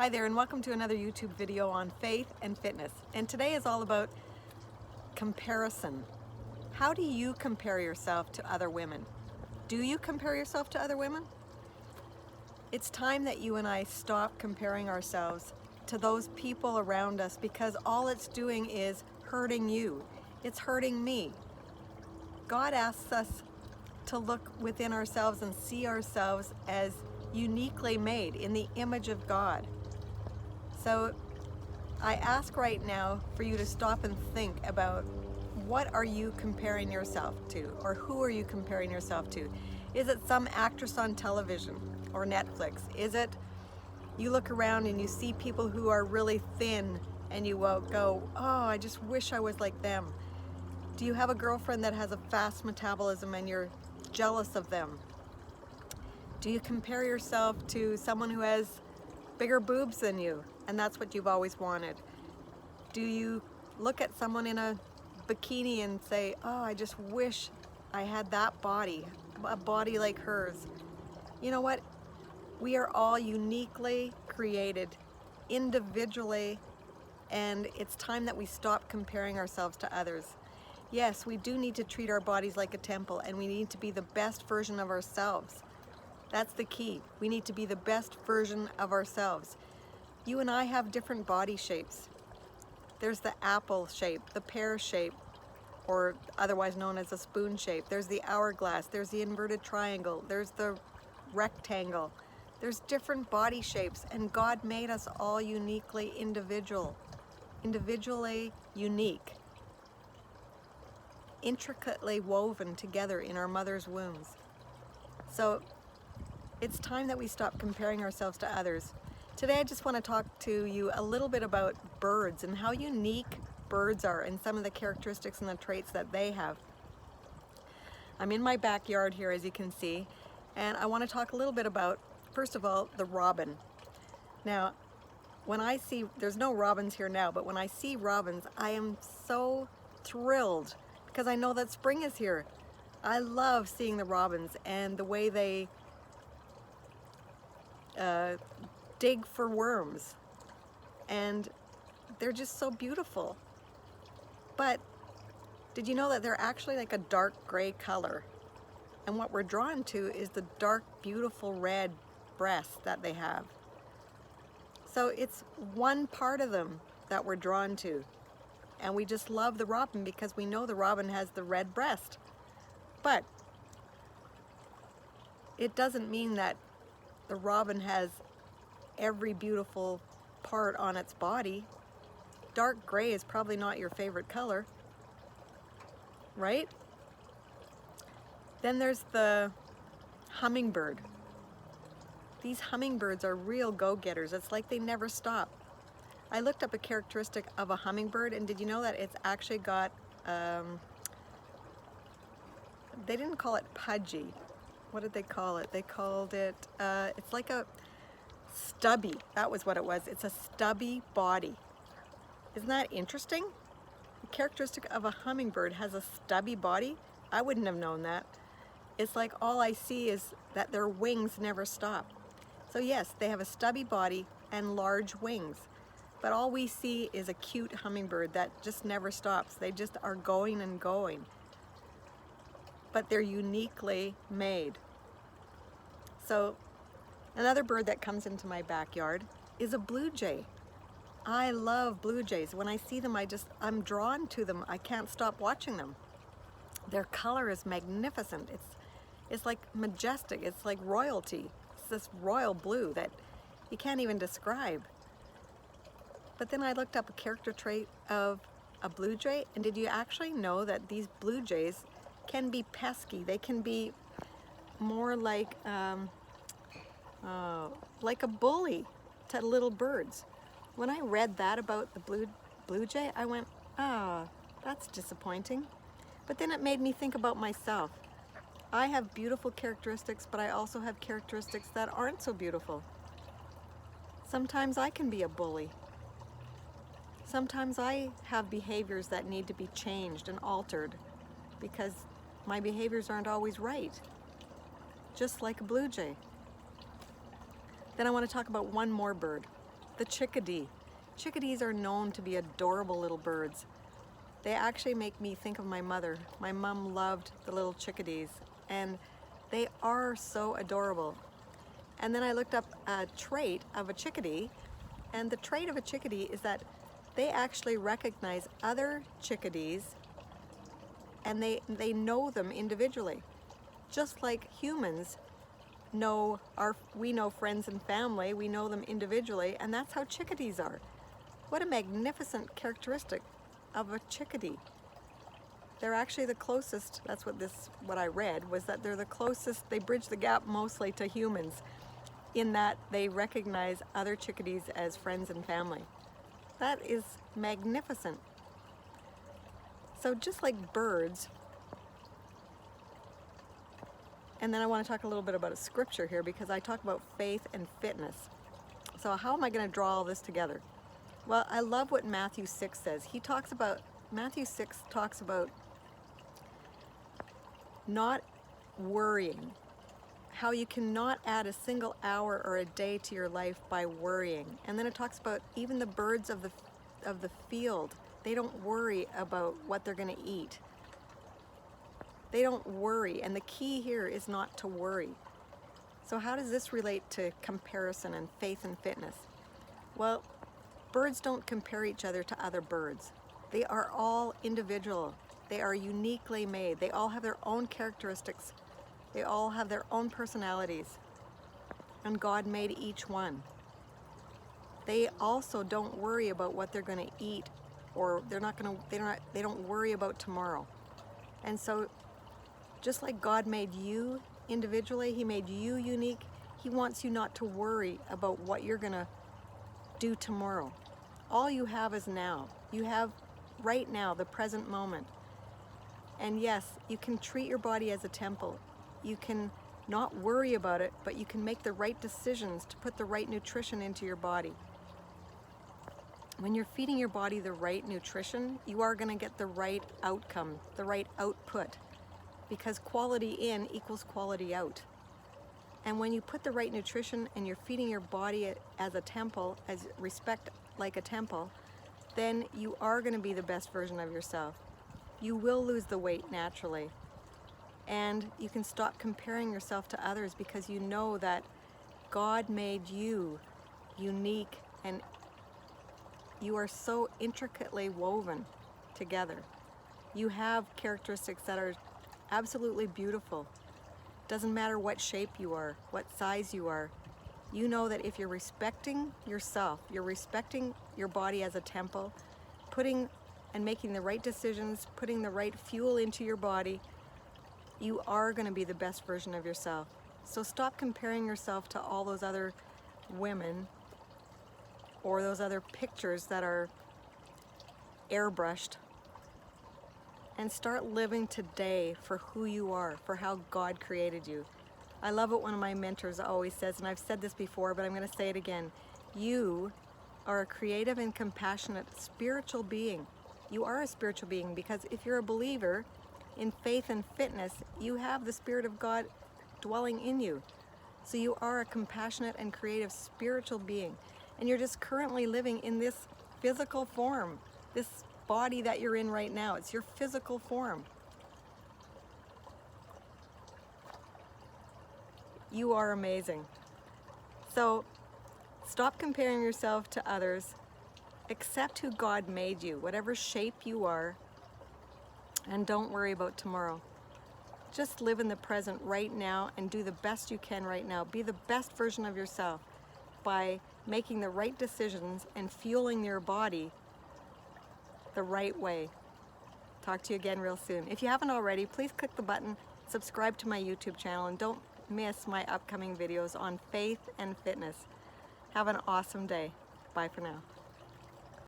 Hi there, and welcome to another YouTube video on faith and fitness. And today is all about comparison. How do you compare yourself to other women? Do you compare yourself to other women? It's time that you and I stop comparing ourselves to those people around us, because all it's doing is hurting you. It's hurting me. God asks us to look within ourselves and see ourselves as uniquely made in the image of God. So I ask right now for you to stop and think about, what are you comparing yourself to, or who are you comparing yourself to? Is it some actress on television or Netflix? Is it you look around and you see people who are really thin and you will go, oh, I just wish I was like them? Do you have a girlfriend that has a fast metabolism and you're jealous of them? Do you compare yourself to someone who has bigger boobs than you, and that's what you've always wanted? Do you look at someone in a bikini and say, oh, I just wish I had that body, a body like hers? You know what? We are all uniquely created, individually, and it's time that we stop comparing ourselves to others. Yes, we do need to treat our bodies like a temple, and we need to be the best version of ourselves. That's the key. We need to be the best version of ourselves. You and I have different body shapes. There's the apple shape, the pear shape, or otherwise known as a spoon shape. There's the hourglass, there's the inverted triangle, there's the rectangle. There's different body shapes, and God made us all uniquely individually unique, intricately woven together in our mother's wombs. So it's time that we stop comparing ourselves to others. Today I just want to talk to you a little bit about birds and how unique birds are and some of the characteristics and the traits that they have. I'm in my backyard here, as you can see, and I want to talk a little bit about, first of all, the robin. Now, when I see, there's no robins here now, but when I see robins, I am so thrilled because I know that spring is here. I love seeing the robins and the way they dig for worms, and they're just so beautiful. But did you know that they're actually like a dark gray color, and what we're drawn to is the dark, beautiful red breasts that they have? So it's one part of them that we're drawn to, and we just love the robin because we know the robin has the red breast. But it doesn't mean that the robin has every beautiful part on its body. Dark gray is probably not your favorite color, right? Then there's the hummingbird. These hummingbirds are real go-getters. It's like they never stop. I looked up a characteristic of a hummingbird, and did you know that it's actually got, they didn't call it pudgy. What did they call it? They called it, it's like a stubby. That was what it was. It's a stubby body. Isn't that interesting? The characteristic of a hummingbird has a stubby body. I wouldn't have known that. It's like all I see is that their wings never stop. So yes, they have a stubby body and large wings, but all we see is a cute hummingbird that just never stops. They just are going and going. But they're uniquely made. So another bird that comes into my backyard is a blue jay. I love blue jays. When I see them, I'm drawn to them. I can't stop watching them. Their color is magnificent. It's like majestic. It's like royalty. It's this royal blue that you can't even describe. But then I looked up a character trait of a blue jay, and did you actually know that these blue jays can be pesky? They can be more like a bully to little birds. When I read that about the blue jay, I went, ah, that's disappointing. But then it made me think about myself. I have beautiful characteristics, but I also have characteristics that aren't so beautiful. Sometimes I can be a bully. Sometimes I have behaviors that need to be changed and altered because my behaviors aren't always right, just like a blue jay. Then I want to talk about one more bird the chickadee. Chickadees are known to be adorable little birds. They actually make me think of my mother. My mom loved the little chickadees, and they are so adorable. And then I looked up a trait of a chickadee, and the trait of a chickadee is that they actually recognize other chickadees, and they know them individually. Just like humans we know friends and family, we know them individually, and that's how chickadees are. What a magnificent characteristic of a chickadee. They're actually the closest, that's what I read, was that they're the closest, they bridge the gap mostly to humans in that they recognize other chickadees as friends and family. That is magnificent. So just like birds, and then I want to talk a little bit about a scripture here because I talk about faith and fitness. So how am I going to draw all this together? Well, I love what Matthew 6 says. Matthew 6 talks about not worrying, how you cannot add a single hour or a day to your life by worrying. And then it talks about even the birds of the field. They don't worry about what they're going to eat. They don't worry, and the key here is not to worry. So how does this relate to comparison and faith and fitness? Well, birds don't compare each other to other birds. They are all individual. They are uniquely made. They all have their own characteristics. They all have their own personalities. And God made each one. They also don't worry about what they're going to eat, or they don't worry about tomorrow. And so just like God made you individually, He made you unique, He wants you not to worry about what you're going to do tomorrow. All you have is now. You have right now, the present moment. And yes, you can treat your body as a temple. You can not worry about it, but you can make the right decisions to put the right nutrition into your body. When you're feeding your body the right nutrition, you are going to get the right outcome, the right output, because quality in equals quality out. And when you put the right nutrition and you're feeding your body as a temple, as respect like a temple, then you are going to be the best version of yourself. You will lose the weight naturally. And you can stop comparing yourself to others because you know that God made you unique and you are so intricately woven together. You have characteristics that are absolutely beautiful. Doesn't matter what shape you are, what size you are. You know that if you're respecting yourself, you're respecting your body as a temple, putting and making the right decisions, putting the right fuel into your body, you are going to be the best version of yourself. So stop comparing yourself to all those other women or those other pictures that are airbrushed, and start living today for who you are, for how God created you. I love what one of my mentors always says, and I've said this before, but I'm going to say it again. You are a creative and compassionate spiritual being. You are a spiritual being because if you're a believer in faith and fitness, you have the Spirit of God dwelling in you. So you are a compassionate and creative spiritual being. And you're just currently living in this physical form, this body that you're in right now. It's your physical form. You are amazing. So stop comparing yourself to others. Accept who God made you, whatever shape you are, and don't worry about tomorrow. Just live in the present right now and do the best you can right now. Be the best version of yourself by making the right decisions and fueling your body the right way. Talk to you again real soon. If you haven't already, please click the button, subscribe to my YouTube channel, and don't miss my upcoming videos on faith and fitness. Have an awesome day. Bye for now.